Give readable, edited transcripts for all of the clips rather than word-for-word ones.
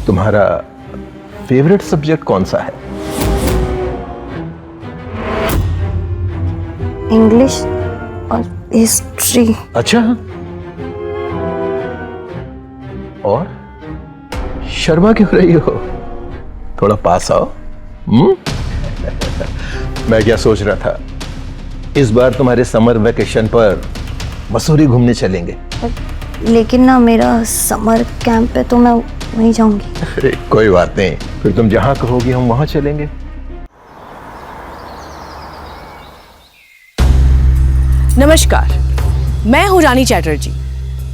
तुम्हारा favourite subject कौन सा है? इंग्लिश और हिस्ट्री। अच्छा, और शर्मा क्यों रही हो? थोड़ा पास आओ। मैं क्या सोच रहा था, इस बार तुम्हारे समर वेकेशन पर मसूरी घूमने चलेंगे। लेकिन ना मेरा समर कैंप है तो मैं वहीं जाऊंगी। अरे कोई बात नहीं, फिर तुम जहां कहोगी हम वहां चलेंगे। नमस्कार, मैं हूं रानी चैटर्जी।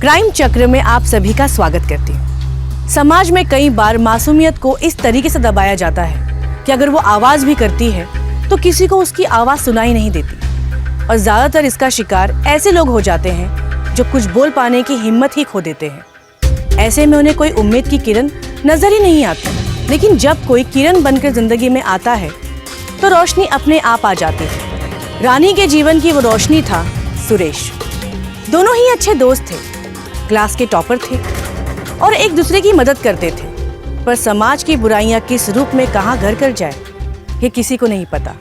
क्राइम चक्र में आप सभी का स्वागत करती हूं। समाज में कई बार मासूमियत को इस तरीके से दबाया जाता है कि अगर वो आवाज भी करती है तो किसी को उसकी आवाज सुनाई नहीं देती, और ज्यादातर इसका शिकार ऐसे लोग हो जाते हैं जो कुछ बोल पाने की हिम्मत ही खो देते हैं। ऐसे में उन्हें कोई उम्मीद की किरण नजर ही नहीं आती, लेकिन जब कोई किरण बनकर जिंदगी में आता है तो रोशनी अपने आप आ जाती है। रानी के जीवन की वो रोशनी था सुरेश। दोनों ही अच्छे दोस्त थे, क्लास के टॉपर थे और एक दूसरे की मदद करते थे, पर समाज की बुराइयां किस रूप में कहां घर कर जाए ये किसी को नहीं पता।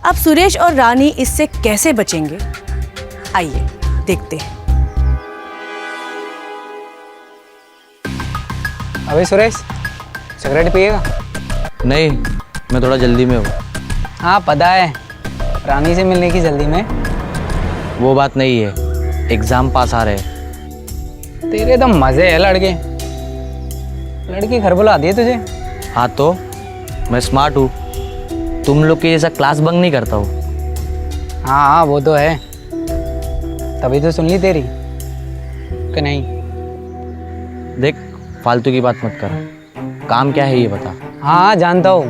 अब सुरेश और रानी इससे कैसे बचेंगे, आइए देखते हैं। अबे सुरेश, सिगरेट पिएगा? नहीं, मैं थोड़ा जल्दी में हूँ। हाँ पता है, रानी से मिलने की जल्दी में। वो बात नहीं है, एग्जाम पास आ रहे। तेरे तो मजे है लड़के। लड़की घर बुला दी है तुझे? हाँ तो मैं स्मार्ट हूँ, तुम लोग के जैसा क्लास बंक नहीं करता हूँ। हाँ हाँ वो तो है, तभी तो सुन ली तेरी कि नहीं। देख, फालतू की बात मत कर, काम क्या है ये बता। हाँ जानता हूँ,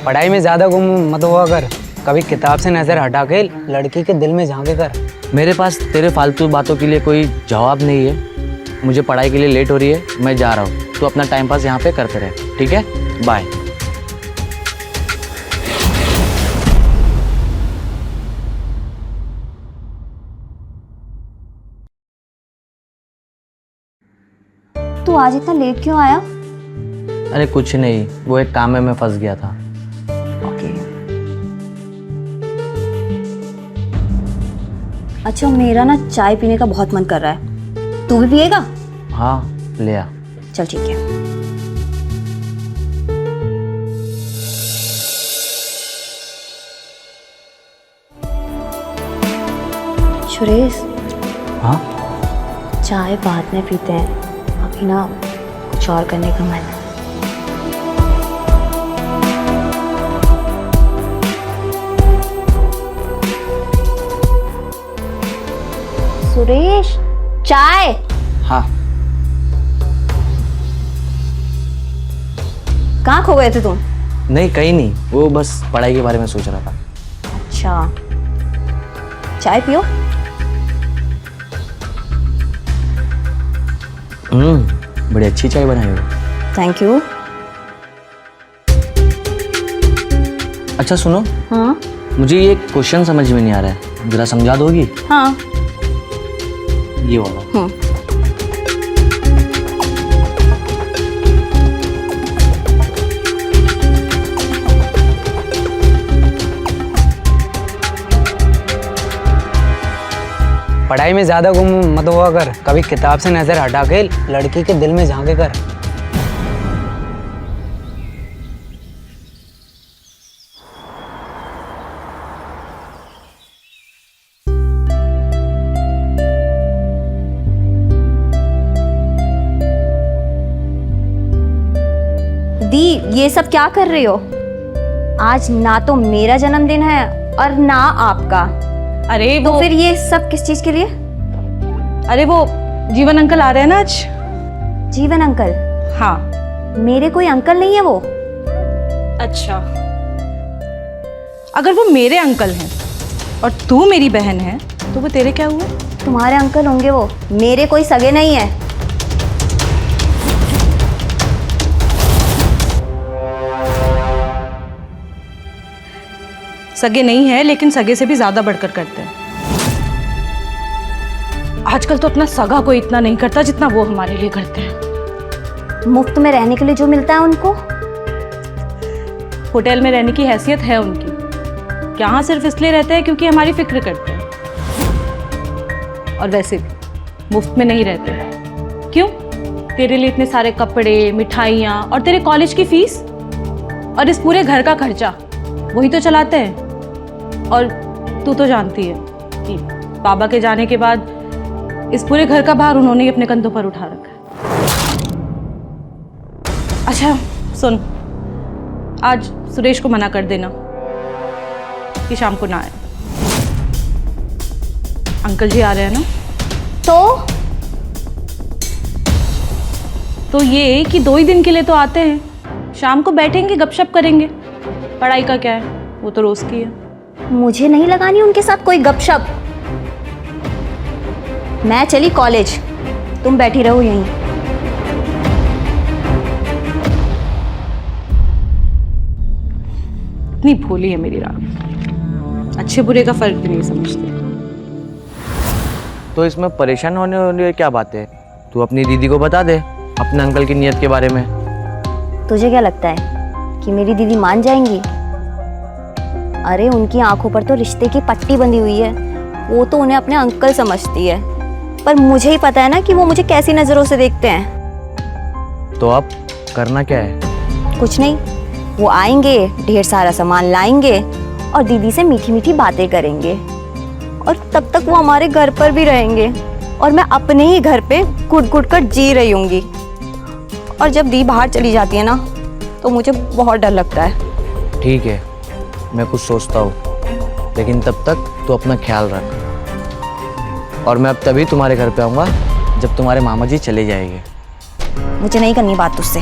पढ़ाई में ज़्यादा गुम मत हुआ कर, कभी किताब से नज़र हटा के लड़की के दिल में झांके कर। मेरे पास तेरे फालतू बातों के लिए कोई जवाब नहीं है। मुझे पढ़ाई के लिए लेट हो रही है, मैं जा रहा हूँ। तू अपना टाइम पास यहाँ पे करते रहे, ठीक है? बाय। तू आज इतना लेट क्यों आया? अरे कुछ नहीं, वो एक काम में मैं फंस गया था। ओके। अच्छा, मेरा ना चाय पीने का बहुत मन कर रहा है, तू भी पिएगा? हाँ ले आ। चल ठीक है। सुरेश, हाँ चाय बाद में पीते हैं, अभी ना कुछ और करने का मन है। सुरेश, चाय। हाँ। कहाँ खो गए थे तुम? नहीं कहीं नहीं, वो बस पढ़ाई के बारे में सोच रहा था। अच्छा, चाय पियो। बड़ी अच्छी चाय बनाई हो। Thank you. अच्छा सुनो, हाँ मुझे ये क्वेश्चन समझ में नहीं आ रहा है, जरा समझा दोगी? हाँ। ये वाला। पढ़ाई में ज़्यादा गुम मत हुआ कर, कभी किताब से नज़र हटा के लड़की के दिल में झांके कर। दी, ये सब क्या कर रही हो? आज ना तो मेरा जन्मदिन है और ना आपका। अरे तो वो फिर ये सब किस चीज के लिए? अरे वो जीवन अंकल आ रहे हैं ना आज। जीवन अंकल? हाँ। मेरे कोई अंकल नहीं है वो। अच्छा, अगर वो मेरे अंकल हैं और तू मेरी बहन है तो वो तेरे क्या हुए? तुम्हारे अंकल होंगे वो, मेरे कोई सगे नहीं है। सगे नहीं है, लेकिन सगे से भी ज्यादा बढ़कर करते हैं। आजकल तो अपना सगा कोई इतना नहीं करता जितना वो हमारे लिए करते हैं। मुफ्त में रहने के लिए जो मिलता है उनको। होटल में रहने की हैसियत है उनकी, यहाँ सिर्फ इसलिए रहते हैं क्योंकि हमारी फिक्र करते हैं। और वैसे भी मुफ्त में नहीं रहते। क्यों? तेरे लिए इतने सारे कपड़े, मिठाइयाँ और तेरे कॉलेज की फीस और इस पूरे घर का खर्चा वही तो चलाते हैं। और तू तो जानती है कि बाबा के जाने के बाद इस पूरे घर का भार उन्होंने ही अपने कंधों पर उठा रखा है। अच्छा सुन, आज सुरेश को मना कर देना कि शाम को ना आए। अंकल जी आ रहे हैं ना? तो ये कि 2 ही दिन के लिए तो आते हैं, शाम को बैठेंगे, गपशप करेंगे। पढ़ाई का क्या है, वो तो रोज की है। मुझे नहीं लगानी उनके साथ कोई गपशप। मैं चली कॉलेज, तुम बैठी रहो यहीं। इतनी भोली है मेरी रानी, अच्छे बुरे का फर्क भी नहीं समझती। तो इसमें परेशान होने वाली क्या बात है? तू अपनी दीदी को बता दे अपने अंकल की नीयत के बारे में। तुझे क्या लगता है कि मेरी दीदी मान जाएंगी? अरे उनकी आंखों पर तो रिश्ते की पट्टी बंधी हुई है, वो तो उन्हें अपने अंकल समझती है। पर मुझे ही पता है ना कि वो मुझे कैसी नजरों से देखते हैं। तो अब करना क्या है? कुछ नहीं, वो आएंगे, ढेर सारा सामान लाएंगे और दीदी से मीठी मीठी बातें करेंगे। और तब तक वो हमारे घर पर भी रहेंगे और मैं अपने ही घर पे घुट-घुट कर जी रही होंगी। और जब दी बाहर चली जाती है ना, तो मुझे बहुत डर लगता है। ठीक है, मैं कुछ सोचता हूँ, लेकिन तब तक तू अपना ख्याल रख। और मैं अब तभी तुम्हारे घर पे आऊँगा जब तुम्हारे मामा जी चले जाएंगे। मुझे नहीं करनी बात तुझसे।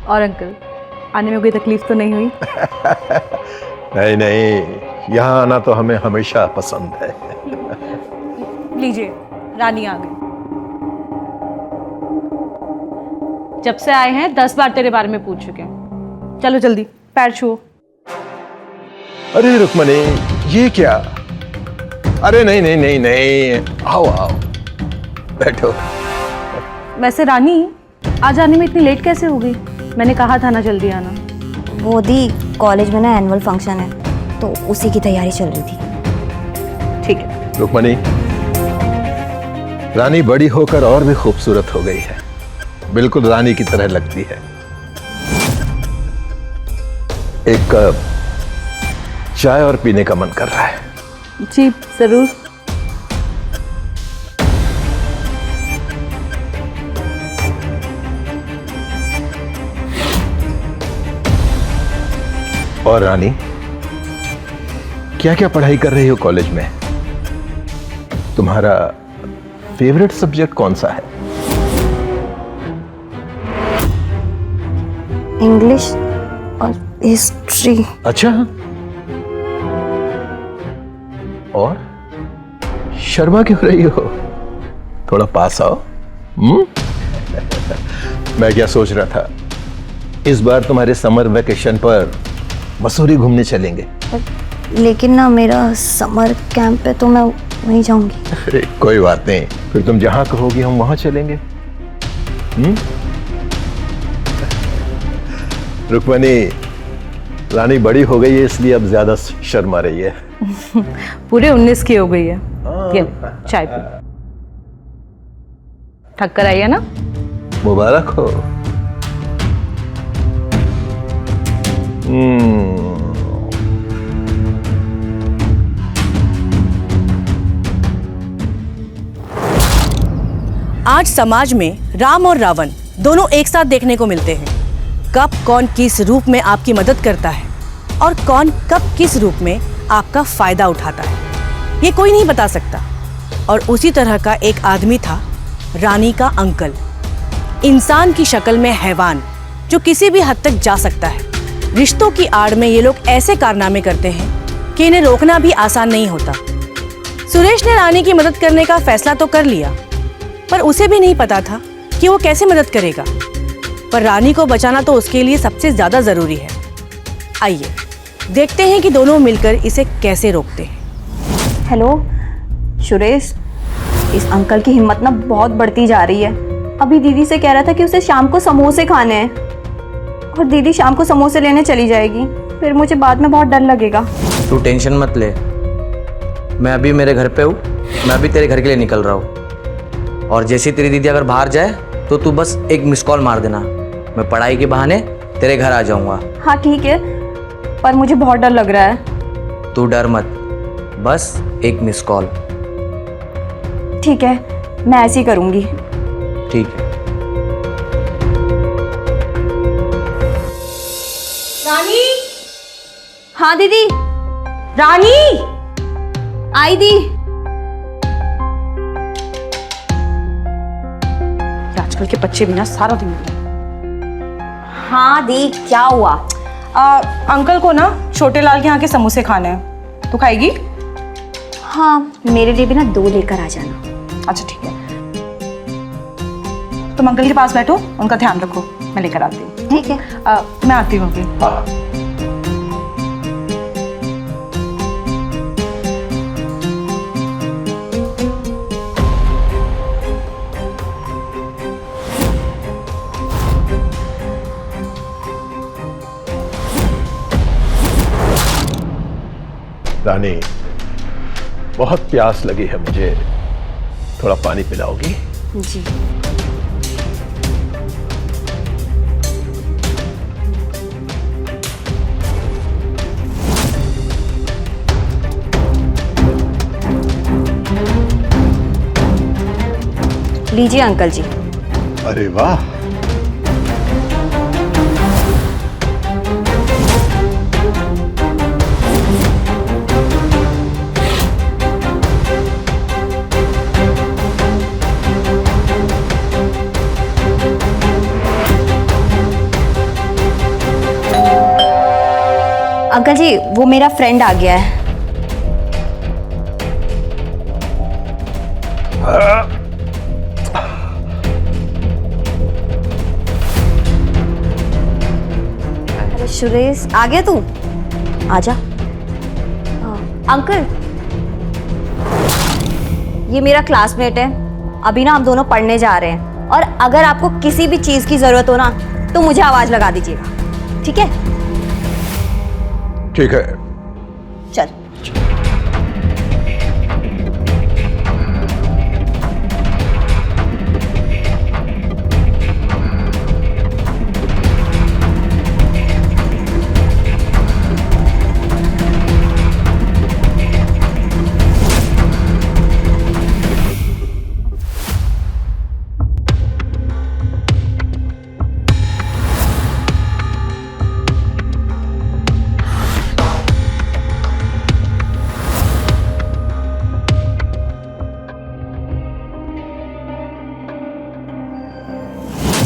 और अंकल, आने में कोई तकलीफ तो नहीं हुई? नहीं नहीं, यहाँ आना तो हमें हमेशा पसंद है। लीजिए, रानी आ गई। जब से आए हैं 10 बार तेरे बारे में पूछ चुके हैं। चलो जल्दी पैर छुओ। अरे रुक्मणी, ये क्या? अरे नहीं नहीं नहीं नहीं, आओ आओ, बैठो। वैसे रानी, आज आने में इतनी लेट कैसे हो गई? मैंने कहा था ना जल्दी आना। वो दी, कॉलेज में ना एनुअल फंक्शन है, तो उसी की तैयारी चल रही थी। ठीक है। रुक्मणी, रानी बड़ी होकर और भी खूबसूरत हो गई है, बिल्कुल रानी की तरह लगती है। एक कप चाय और पीने का मन कर रहा है। जी जरूर। और रानी, क्या क्या पढ़ाई कर रही हो कॉलेज में? तुम्हारा फेवरेट सब्जेक्ट कौन सा है? इंग्लिश और हिस्ट्री। अच्छा, और शर्मा क्यों रही हो? थोड़ा पास आओ। मैं क्या सोच रहा था, इस बार तुम्हारे समर वेकेशन पर मसूरी घूमने चलेंगे। लेकिन ना मेरा समर कैंप है, तो मैं वहीं जाऊंगी। अरे कोई बात नहीं, फिर तुम जहां कहोगी हम वहां चलेंगे। रुक्मणी, रानी बड़ी हो गई है, इसलिए अब ज्यादा शर्मा रही है। पूरे 19 की हो गई है। ये चाय पी। थक कर आई है ना? मुबारक हो। आज समाज में राम और रावण दोनों एक साथ देखने को मिलते हैं। कब कौन किस रूप में आपकी मदद करता है और कौन कब किस रूप में आपका फायदा उठाता है, ये कोई नहीं बता सकता। और उसी तरह का एक आदमी था रानी का अंकल। इंसान की शक्ल में हैवान, जो किसी भी हद तक जा सकता है। रिश्तों की आड़ में ये लोग ऐसे कारनामे करते हैं कि इन्हें रोकना भी आसान नहीं होता। सुरेश ने रानी की मदद करने का फैसला तो कर लिया, पर उसे भी नहीं पता था कि वो कैसे मदद करेगा। पर रानी को बचाना तो उसके लिए सबसे ज्यादा जरूरी है। आइए देखते हैं कि दोनों मिलकर इसे कैसे रोकते हैं। हेलो सुरेश, इस अंकल की हिम्मत ना बहुत बढ़ती जा रही है। अभी दीदी से कह रहा था कि उसे शाम को समोसे खाने हैं, और दीदी शाम को समोसे लेने चली जाएगी, फिर मुझे बाद में बहुत डर लगेगा। तू टेंशन मत ले, मैं अभी मेरे घर पे हूँ, मैं अभी तेरे घर के लिए निकल रहा हूँ। और जैसी तेरी दीदी अगर बाहर जाए तो तू बस एक मिस कॉल मार देना, मैं पढ़ाई के बहाने तेरे घर आ जाऊँगा। हाँ ठीक है, पर मुझे बहुत डर लग रहा है। तू डर मत, बस एक मिस कॉल। ठीक है, मैं ऐसे ही करूँगी। ठीक है। रानी, हाँ दीदी, रानी, आई दी। आजकल के बच्चे भी ना सारा दिन। हाँ दी, क्या हुआ? अंकल को ना छोटे लाल के यहाँ के समोसे खाने हैं, तू खाएगी? हाँ, मेरे लिए भी ना 2 लेकर आ जाना। अच्छा ठीक है, तुम अंकल के पास बैठो, उनका ध्यान रखो, मैं लेकर आती हूँ। ठीक है। मैं आती हूँ अभी। रानी, बहुत प्यास लगी है मुझे, थोड़ा पानी पिलाओगी? जी। लीजिए अंकल जी। अरे वाह, अंकल जी, वो मेरा फ्रेंड आ गया है। अरे सुरेश, आ गया तू? आजा। अंकल, ये मेरा क्लासमेट है। अभी ना हम दोनों पढ़ने जा रहे हैं, और अगर आपको किसी भी चीज की जरूरत हो ना तो मुझे आवाज लगा दीजिएगा, ठीक है? ठीक है। चल।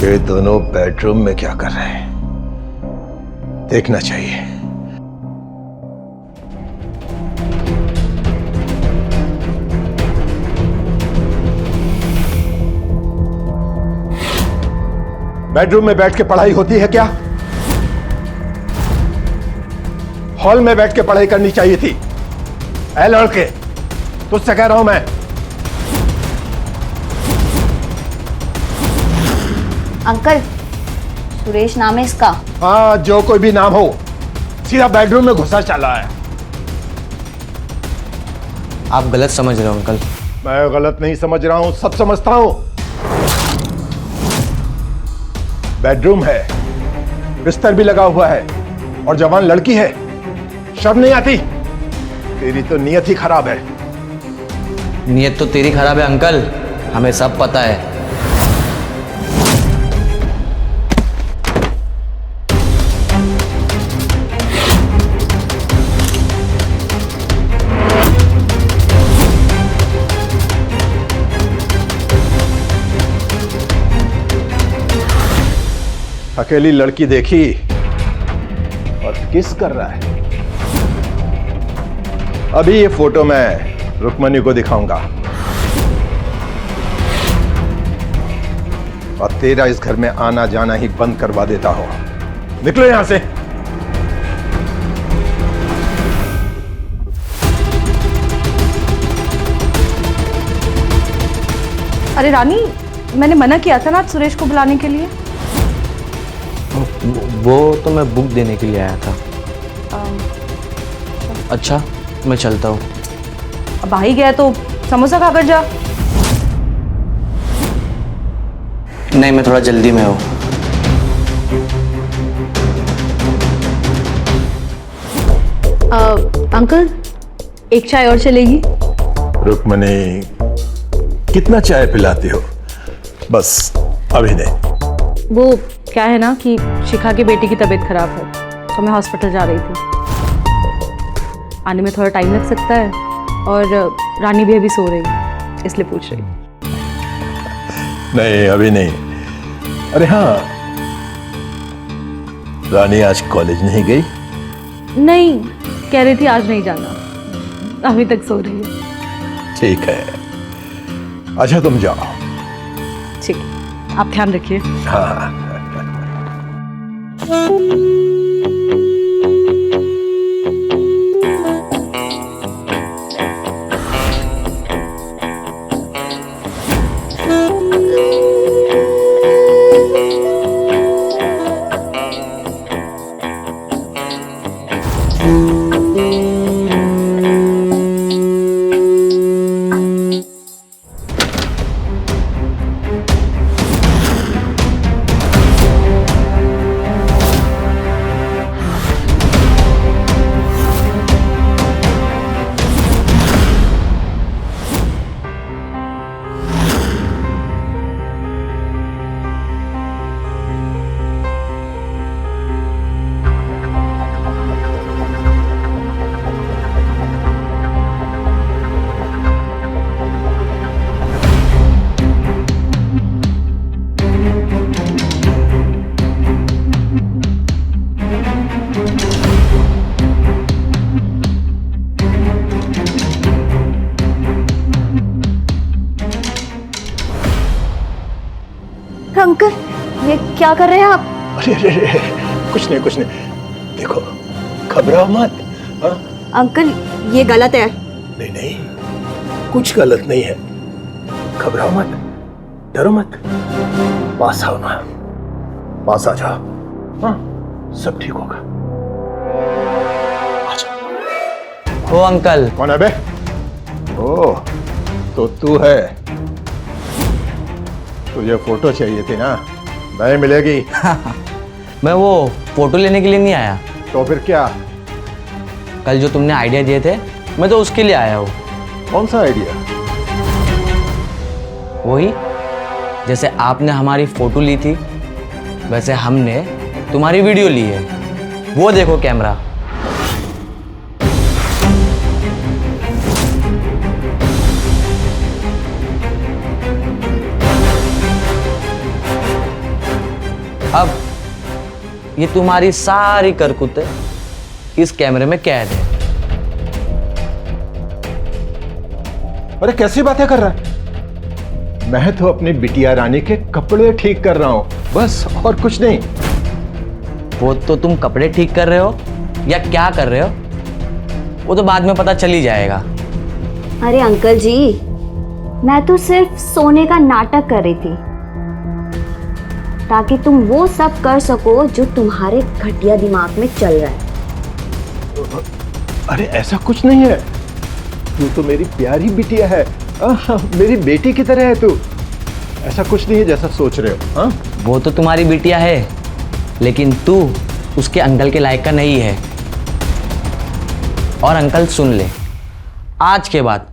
ये दोनों बेडरूम में क्या कर रहे हैं? देखना चाहिए। बेडरूम में बैठ के पढ़ाई होती है क्या? हॉल में बैठ के पढ़ाई करनी चाहिए थी। ऐ लड़के, तुझसे कह रहा हूं मैं। अंकल, सुरेश नाम है इसका। हाँ, जो कोई भी नाम हो, सीधा बेडरूम में घुसा चला है। आप गलत समझ रहे हो अंकल। मैं गलत नहीं समझ रहा हूं, सब समझता हूं। बेडरूम है, बिस्तर भी लगा हुआ है, और जवान लड़की है। शर्म नहीं आती? तेरी तो नीयत ही खराब है। नीयत तो तेरी खराब है अंकल, हमें सब पता है। अकेली लड़की देखी और किस कर रहा है। अभी ये फोटो मैं रुक्मणी को दिखाऊंगा, और तेरा इस घर में आना जाना ही बंद करवा देता हो। निकलो यहां से। अरे रानी, मैंने मना किया था ना आज सुरेश को बुलाने के लिए। वो तो मैं बुक देने के लिए आया था। अच्छा, मैं चलता हूँ। अब आ ही गया तो समोसा खाकर जा। नहीं, मैं थोड़ा जल्दी में हूँ। अंकल, एक चाय और चलेगी? रुक्मणी, कितना चाय पिलाती हो? बस अभी नहीं। वो क्या है ना कि शिखा की बेटी की तबीयत खराब है, तो मैं हॉस्पिटल जा रही थी। आने में थोड़ा टाइम लग सकता है, और रानी भी अभी सो रही है, इसलिए पूछ रही। नहीं, अभी नहीं। अरे हाँ, रानी आज कॉलेज नहीं गई? नहीं, कह रही थी आज नहीं जाना, अभी तक सो रही है। ठीक है, अच्छा तुम जाओ। ठीक है, आप ध्यान रखिए। हाँ। अंकल, ये क्या कर रहे हैं आप? अरे अरे अरे, कुछ नहीं कुछ नहीं। देखो, घबराओ मत। हाँ? अंकल, ये गलत है। नहीं नहीं, कुछ गलत नहीं है। घबराओ मत, डरो मत। पास आओ ना, पास आ जाओ। हाँ, सब ठीक होगा। आ जाओ। ओ अंकल। कौन है बे? ओ, तो तू है। तुझे फोटो चाहिए थी ना? नहीं मिलेगी। मैं वो फोटो लेने के लिए नहीं आया। तो फिर क्या? कल जो तुमने आइडिया दिए थे, मैं तो उसके लिए आया हूँ। कौन सा आइडिया? वही, जैसे आपने हमारी फोटो ली थी, वैसे हमने तुम्हारी वीडियो ली है। वो देखो कैमरा। अब ये तुम्हारी सारी करतूतें इस कैमरे में कैद है। अरे कैसी बातें कर रहा है? मैं तो अपनी बिटिया रानी के कपड़े ठीक कर रहा हूं, बस, और कुछ नहीं। वो तो तुम कपड़े ठीक कर रहे हो या क्या कर रहे हो, वो तो बाद में पता चल ही जाएगा। अरे अंकल जी, मैं तो सिर्फ सोने का नाटक कर रही थी, ताकि तुम वो सब कर सको जो तुम्हारे घटिया दिमाग में चल रहा है। अरे ऐसा कुछ नहीं है। तू तो मेरी प्यारी बिटिया है। मेरी बेटी की तरह है तू। ऐसा कुछ नहीं है जैसा सोच रहे हो। हाँ? वो तो तुम्हारी बिटिया है, लेकिन तू उसके अंकल के लायक का नहीं है। और अंकल सुन ले, आज के बाद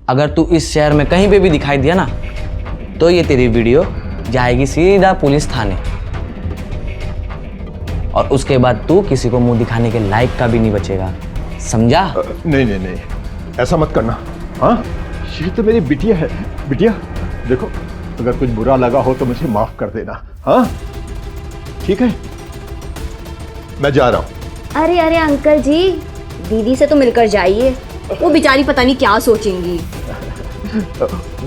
अगर तू इस शहर में कहीं पे भी दिखाई दिया ना, तो ये तेरी वीडियो जाएगी सीधा पुलिस थाने, और उसके बाद तू किसी को मुंह दिखाने के लायक का भी नहीं बचेगा, समझा? नहीं नहीं नहीं, ऐसा मत करना। हाँ, ये तो मेरी बिटिया है। बिटिया देखो, अगर कुछ बुरा लगा हो तो मुझे माफ कर देना। हाँ ठीक है, मैं जा रहा हूँ। अरे अरे अंकल जी, दीदी से तो मिलकर जाइए, वो बेचारी पता नहीं क्या सोचेंगी।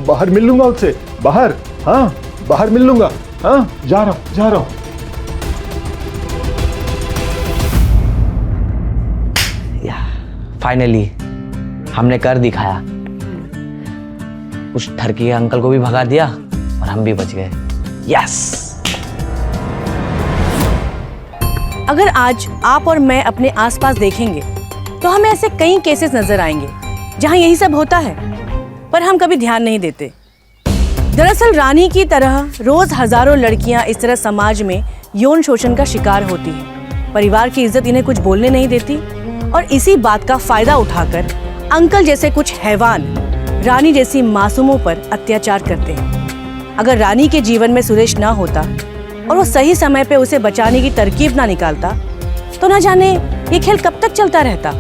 बाहर मिल लूंगा उससे, बाहर। हाँ, बाहर मिल लूंगा। हाँ, जा रहा हूँ, जा रहा हूँ। फाइनली हमने कर दिखाया। उस ठरकी के अंकल को भी भगा दिया और हम भी बच गए। यस। अगर आज आप और मैं अपने आसपास देखेंगे तो हमें ऐसे कई केसेस नजर आएंगे जहां यही सब होता है, पर हम कभी ध्यान नहीं देते। दरअसल रानी की तरह रोज हजारों लड़कियां इस तरह समाज में यौन शोषण का शिकार होती हैं। परिवार की इज्जत इन्हें कुछ बोलने नहीं देती और इसी बात का फायदा उठाकर अंकल जैसे कुछ हैवान रानी जैसी मासूमों पर अत्याचार करते हैं। अगर रानी के जीवन में सुरेश ना होता और वो सही समय पे उसे बचाने की तरकीब ना निकालता तो ना जाने ये खेल कब तक चलता रहता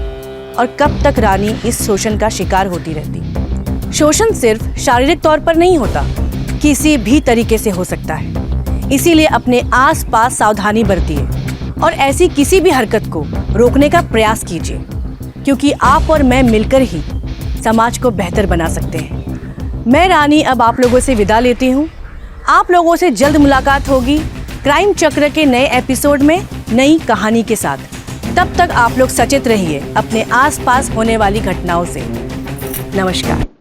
और कब तक रानी इस शोषण का शिकार होती रहती। शोषण सिर्फ शारीरिक तौर पर नहीं होता, किसी भी तरीके से हो सकता है। इसीलिए अपने आसपास सावधानी बरतिए और ऐसी किसी भी हरकत को रोकने का प्रयास कीजिए, क्योंकि आप और मैं मिलकर ही समाज को बेहतर बना सकते हैं। मैं रानी अब आप लोगों से विदा लेती हूँ। आप लोगों से जल्द मुलाकात होगी क्राइम चक्र के नए एपिसोड में नई कहानी के साथ। तब तक आप लोग सचेत रहिए अपने आसपास होने वाली घटनाओं से। नमस्कार।